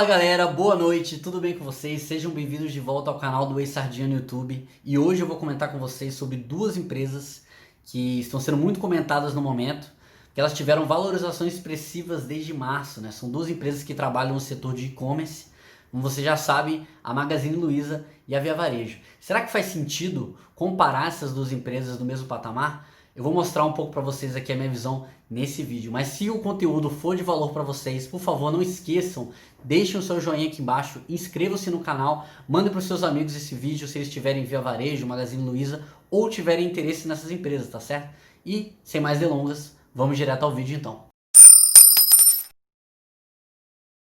Fala galera, boa noite, tudo bem com vocês? Sejam bem-vindos de volta ao canal do Ex-Sardinha no YouTube. E hoje eu vou comentar com vocês sobre duas empresas que estão sendo muito comentadas no momento, que elas tiveram valorizações expressivas desde março, né? São duas empresas que trabalham no setor de e-commerce, como você já sabe, a Magazine Luiza e a Via Varejo. Será que faz sentido comparar essas duas empresas no mesmo patamar? Eu vou mostrar um pouco para vocês aqui a minha visão nesse vídeo, mas se o conteúdo for de valor para vocês, por favor, não esqueçam, deixem o seu joinha aqui embaixo, inscrevam-se no canal, mandem para os seus amigos esse vídeo se eles tiverem Via Varejo, Magazine Luiza ou tiverem interesse nessas empresas, tá certo? E, sem mais delongas, vamos direto ao vídeo então.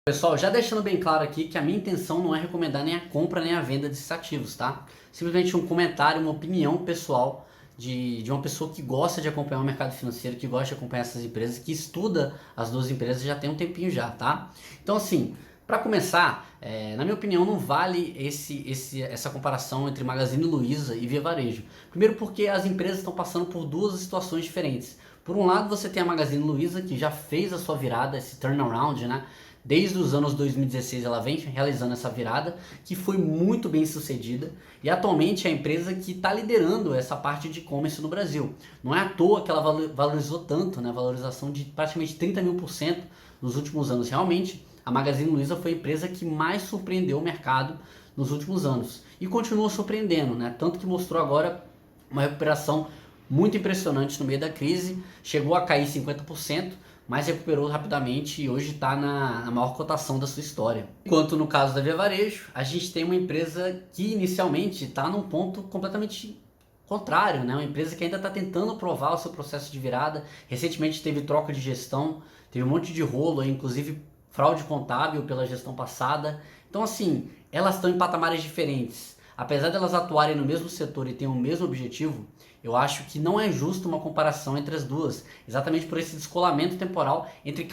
Pessoal, já deixando bem claro aqui que a minha intenção não é recomendar nem a compra nem a venda desses ativos, tá? Simplesmente um comentário, uma opinião pessoal de uma pessoa que gosta de acompanhar o mercado financeiro, que gosta de acompanhar essas empresas, que estuda as duas empresas já tem um tempinho já, tá? Então assim, para começar, na minha opinião não vale essa comparação entre Magazine Luiza e Via Varejo. Primeiro porque as empresas estão passando por duas situações diferentes. Por um lado você tem a Magazine Luiza que já fez a sua virada, esse turnaround, né? Desde os anos 2016 ela vem realizando essa virada, que foi muito bem sucedida, e atualmente é a empresa que está liderando essa parte de e-commerce no Brasil. Não é à toa que ela valorizou tanto, né? Valorização de praticamente 30.000% nos últimos anos. Realmente, a Magazine Luiza foi a empresa que mais surpreendeu o mercado nos últimos anos. E continua surpreendendo, né? Tanto que mostrou agora uma recuperação muito impressionante no meio da crise, chegou a cair 50%, mas recuperou rapidamente e hoje está na maior cotação da sua história. Enquanto no caso da Via Varejo, a gente tem uma empresa que inicialmente está num ponto completamente contrário, né? Uma empresa que ainda está tentando provar o seu processo de virada. Recentemente teve troca de gestão, teve um monte de rolo, inclusive fraude contábil pela gestão passada. Então assim, elas estão em patamares diferentes. Apesar de elas atuarem no mesmo setor e terem o mesmo objetivo, eu acho que não é justo uma comparação entre as duas, exatamente por esse descolamento temporal entre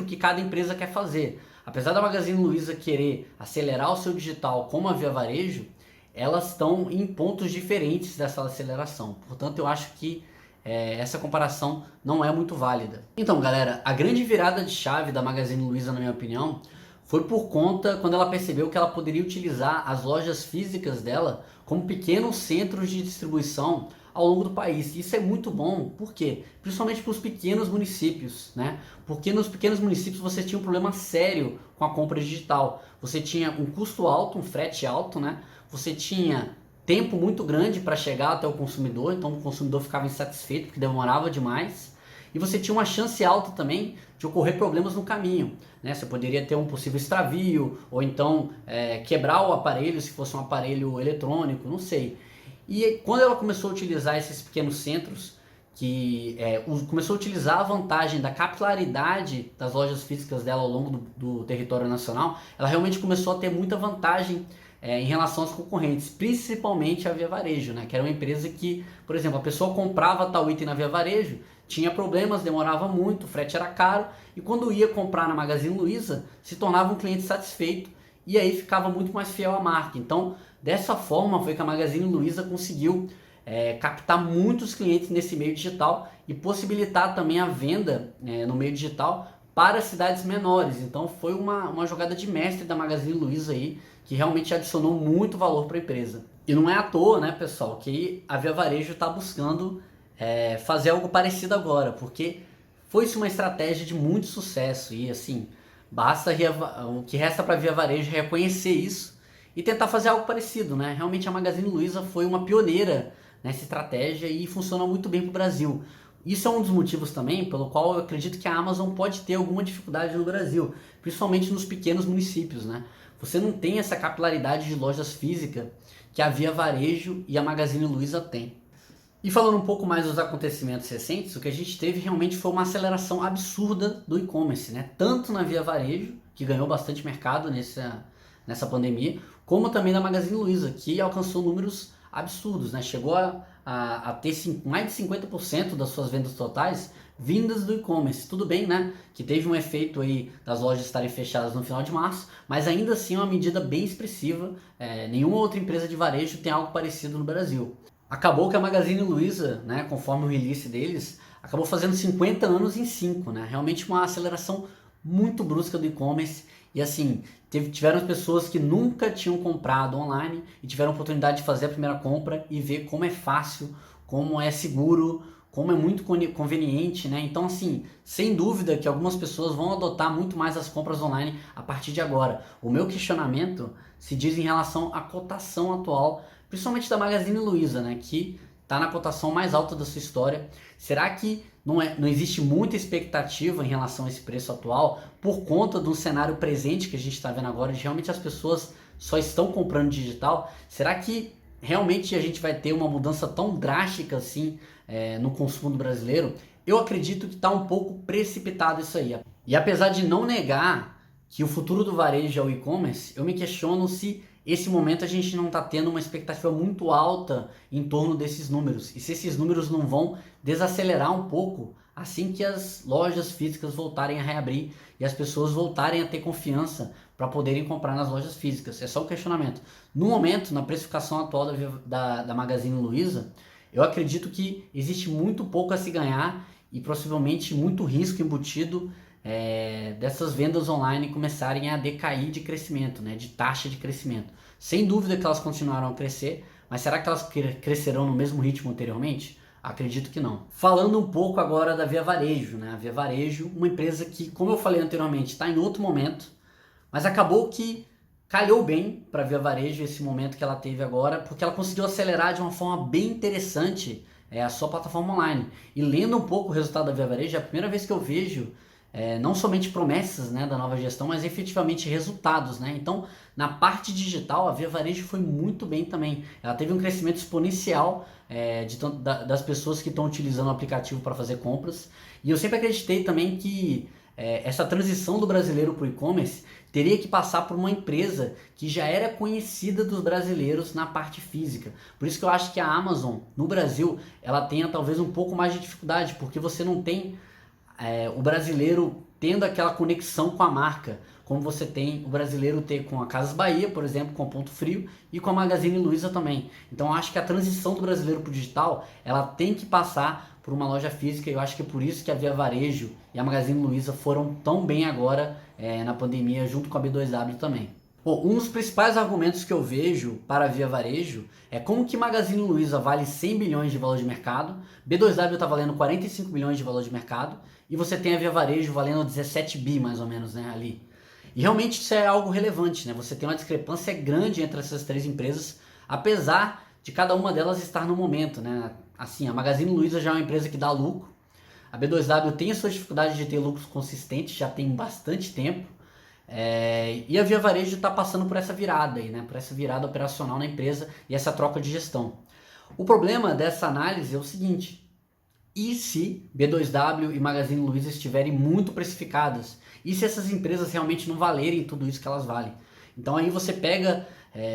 o que cada empresa quer fazer. Apesar da Magazine Luiza querer acelerar o seu digital como a Via Varejo, elas estão em pontos diferentes dessa aceleração. Portanto, eu acho que essa comparação não é muito válida. Então, galera, a grande virada de chave da Magazine Luiza, na minha opinião, foi por conta quando ela percebeu que ela poderia utilizar as lojas físicas dela como pequenos centros de distribuição ao longo do país. Isso é muito bom, por quê? Principalmente para os pequenos municípios, né? Porque nos pequenos municípios você tinha um problema sério com a compra digital. Você tinha um custo alto, um frete alto, né? Você tinha tempo muito grande para chegar até o consumidor, então o consumidor ficava insatisfeito porque demorava demais. E você tinha uma chance alta também de ocorrer problemas no caminho, né? Você poderia ter um possível extravio, ou então quebrar o aparelho se fosse um aparelho eletrônico, não sei. E quando ela começou a utilizar esses pequenos centros, começou a utilizar a vantagem da capilaridade das lojas físicas dela ao longo do território nacional, ela realmente começou a ter muita vantagem em relação aos concorrentes, principalmente a Via Varejo, né? Que era uma empresa que, por exemplo, a pessoa comprava tal item na Via Varejo, tinha problemas, demorava muito, o frete era caro, e quando ia comprar na Magazine Luiza, se tornava um cliente satisfeito, e aí ficava muito mais fiel à marca. Então, dessa forma foi que a Magazine Luiza conseguiu captar muitos clientes nesse meio digital e possibilitar também a venda no meio digital para cidades menores. Então foi uma jogada de mestre da Magazine Luiza aí, que realmente adicionou muito valor para a empresa. E não é à toa, né, pessoal, que a Via Varejo está buscando fazer algo parecido agora, porque foi-se uma estratégia de muito sucesso e assim, o que resta para a Via Varejo é reconhecer isso e tentar fazer algo parecido, né? Realmente a Magazine Luiza foi uma pioneira nessa estratégia e funciona muito bem para o Brasil. Isso é um dos motivos também pelo qual eu acredito que a Amazon pode ter alguma dificuldade no Brasil, principalmente nos pequenos municípios, né? Você não tem essa capilaridade de lojas físicas que a Via Varejo e a Magazine Luiza têm. E falando um pouco mais dos acontecimentos recentes, o que a gente teve realmente foi uma aceleração absurda do e-commerce, né? Tanto na Via Varejo, que ganhou bastante mercado nessa pandemia, como também na Magazine Luiza, que alcançou números absurdos, né? Chegou a ter mais de 50% das suas vendas totais vindas do e-commerce. Tudo bem, né? Que teve um efeito aí das lojas estarem fechadas no final de março, mas ainda assim é uma medida bem expressiva. Nenhuma outra empresa de varejo tem algo parecido no Brasil. Acabou que a Magazine Luiza, né, conforme o release deles, acabou fazendo 50 anos em 5, né? Realmente uma aceleração muito brusca do e-commerce e assim, tiveram pessoas que nunca tinham comprado online e tiveram a oportunidade de fazer a primeira compra e ver como é fácil, como é seguro, como é muito conveniente, né? Então, assim, sem dúvida que algumas pessoas vão adotar muito mais as compras online a partir de agora. O meu questionamento se diz em relação à cotação atual, principalmente da Magazine Luiza, né? Que está na cotação mais alta da sua história. Será que não existe muita expectativa em relação a esse preço atual por conta do cenário presente que a gente está vendo agora, de realmente as pessoas só estão comprando digital? Será que realmente a gente vai ter uma mudança tão drástica assim no consumo do brasileiro? Eu acredito que está um pouco precipitado isso aí. E apesar de não negar que o futuro do varejo é o e-commerce, eu me questiono se esse momento a gente não está tendo uma expectativa muito alta em torno desses números. E se esses números não vão desacelerar um pouco assim que as lojas físicas voltarem a reabrir e as pessoas voltarem a ter confiança para poderem comprar nas lojas físicas. É só um questionamento. No momento, na precificação atual da Magazine Luiza, eu acredito que existe muito pouco a se ganhar e possivelmente muito risco embutido dessas vendas online começarem a decair de crescimento, né, de taxa de crescimento. Sem dúvida que elas continuaram a crescer, mas será que elas crescerão no mesmo ritmo anteriormente? Acredito que não. Falando um pouco agora da Via Varejo, né? A Via Varejo, uma empresa que, como eu falei anteriormente, está em outro momento, mas acabou que calhou bem para a Via Varejo esse momento que ela teve agora, porque ela conseguiu acelerar de uma forma bem interessante a sua plataforma online. E lendo um pouco o resultado da Via Varejo, é a primeira vez que eu vejo não somente promessas, né, da nova gestão, mas efetivamente resultados, né? Então, na parte digital, a Via Varejo foi muito bem também. Ela teve um crescimento exponencial das pessoas que estão utilizando o aplicativo para fazer compras. E eu sempre acreditei também que essa transição do brasileiro para o e-commerce teria que passar por uma empresa que já era conhecida dos brasileiros na parte física. Por isso que eu acho que a Amazon, no Brasil, ela tenha talvez um pouco mais de dificuldade, porque você não tem o brasileiro tendo aquela conexão com a marca, como você tem o brasileiro ter com a Casas Bahia, por exemplo, com o Ponto Frio e com a Magazine Luiza também. Então eu acho que a transição do brasileiro para o digital, ela tem que passar por uma loja física, e eu acho que é por isso que a Via Varejo e a Magazine Luiza foram tão bem agora na pandemia, junto com a B2W também. Bom, um dos principais argumentos que eu vejo para a Via Varejo é como que Magazine Luiza vale 100 bilhões de valor de mercado, B2W está valendo 45 bilhões de valor de mercado, e você tem a Via Varejo valendo 17 bi mais ou menos, né, ali. E realmente isso é algo relevante, né? Você tem uma discrepância grande entre essas três empresas, apesar de cada uma delas estar no momento, né? Assim, a Magazine Luiza já é uma empresa que dá lucro, a B2W tem a sua dificuldade de ter lucros consistentes, já tem bastante tempo, e a Via Varejo está passando por essa virada aí, né? Por essa virada operacional na empresa e essa troca de gestão. O problema dessa análise é o seguinte: e se B2W e Magazine Luiza estiverem muito precificadas? E se essas empresas realmente não valerem tudo isso que elas valem? Então aí você pega,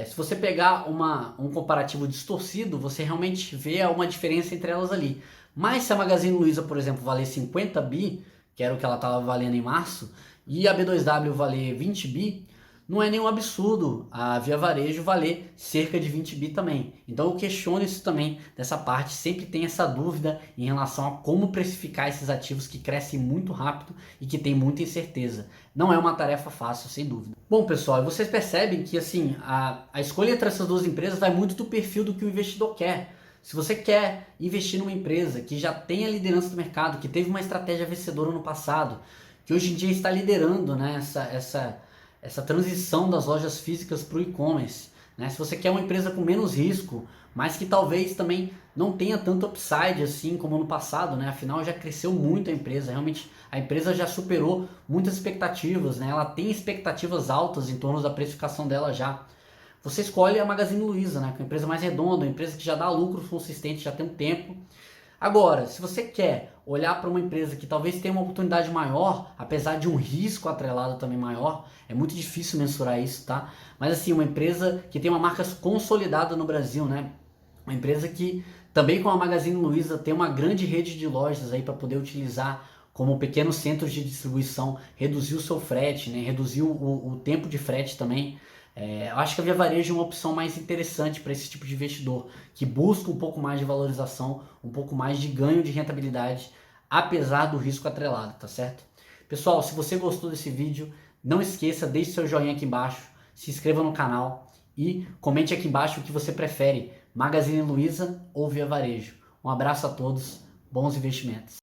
se você pegar um comparativo distorcido, você realmente vê uma diferença entre elas ali. Mas se a Magazine Luiza, por exemplo, valer 50 bi, que era o que ela estava valendo em março, e a B2W valer 20 bi, não é nenhum absurdo a Via Varejo valer cerca de 20 bi também. Então eu questiono isso também, dessa parte, sempre tem essa dúvida em relação a como precificar esses ativos que crescem muito rápido e que tem muita incerteza. Não é uma tarefa fácil, sem dúvida. Bom, pessoal, vocês percebem que assim, a escolha entre essas duas empresas vai muito do perfil do que o investidor quer. Se você quer investir numa empresa que já tem a liderança do mercado, que teve uma estratégia vencedora no passado, que hoje em dia está liderando, né, essa transição das lojas físicas para o e-commerce, né? Se você quer uma empresa com menos risco, mas que talvez também não tenha tanto upside assim como no passado, né? Afinal já cresceu muito a empresa, realmente a empresa já superou muitas expectativas, né? Ela tem expectativas altas em torno da precificação dela já. Você escolhe a Magazine Luiza, né? Que é uma empresa mais redonda, uma empresa que já dá lucro consistente, já tem um tempo. Agora, se você quer olhar para uma empresa que talvez tenha uma oportunidade maior, apesar de um risco atrelado também maior, é muito difícil mensurar isso, tá? Mas assim, uma empresa que tem uma marca consolidada no Brasil, né? Uma empresa que também com a Magazine Luiza tem uma grande rede de lojas aí para poder utilizar como pequenos centros de distribuição, reduzir o seu frete, né? Reduzir o tempo de frete também. Eu acho que a Via Varejo é uma opção mais interessante para esse tipo de investidor, que busca um pouco mais de valorização, um pouco mais de ganho de rentabilidade, apesar do risco atrelado, tá certo? Pessoal, se você gostou desse vídeo, não esqueça, deixe seu joinha aqui embaixo, se inscreva no canal e comente aqui embaixo o que você prefere, Magazine Luiza ou Via Varejo. Um abraço a todos, bons investimentos.